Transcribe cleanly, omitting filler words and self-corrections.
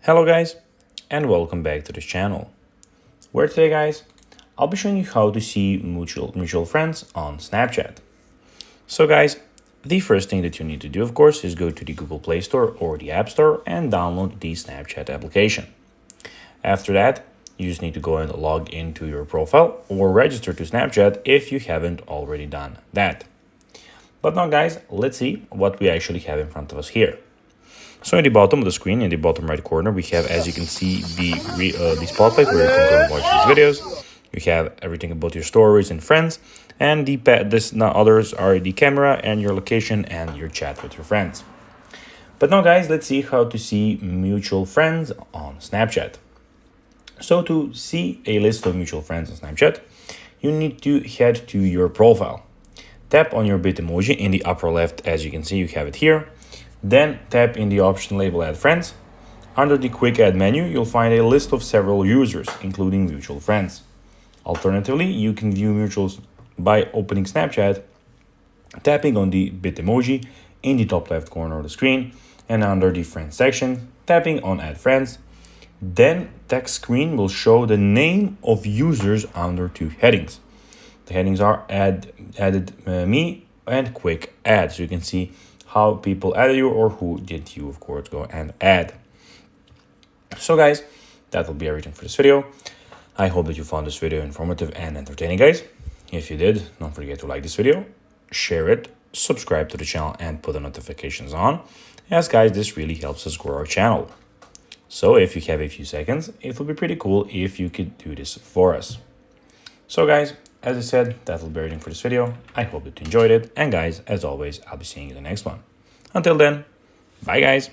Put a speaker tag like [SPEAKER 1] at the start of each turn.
[SPEAKER 1] Hello guys, and welcome back to this channel, where today guys, I'll be showing you how to see mutual friends on Snapchat. So guys, the first thing that you need to do, of course, is go to the Google Play Store or the App Store and download the Snapchat application. After that, you just need to go and log into your profile or register to Snapchat if you haven't already done that. But now guys, let's see what we actually have in front of us here. So in the bottom of the screen, in the bottom right corner, we have, as you can see, the spotlight where you can go and watch these videos. You have everything about your stories and friends, and others are the camera and your location and your chat with your friends. But now guys, let's see how to see mutual friends on Snapchat. So to see a list of mutual friends on Snapchat, you need to head to your profile. Tap on your bit emoji in the upper left, as you can see, you have it here. Then tap in the option label Add Friends. Under the Quick Add menu, you'll find a list of several users, including mutual friends. Alternatively, you can view mutuals by opening Snapchat, tapping on the bit emoji in the top left corner of the screen, and under the Friends section, tapping on Add Friends. Then text screen will show the name of users under two headings. The headings are added me and Quick Add, so you can see how people added you or who did you, of course, go and add. So guys, that will be everything for this video. I hope that you found this video informative and entertaining, guys. If you did, don't forget to like this video, share it, subscribe to the channel, and put the notifications on, as guys, this really helps us grow our channel. So if you have a few seconds, it would be pretty cool if you could do this for us. So guys, as I said, that will be everything for this video. I hope that you enjoyed it. And guys, as always, I'll be seeing you in the next one. Until then, bye guys.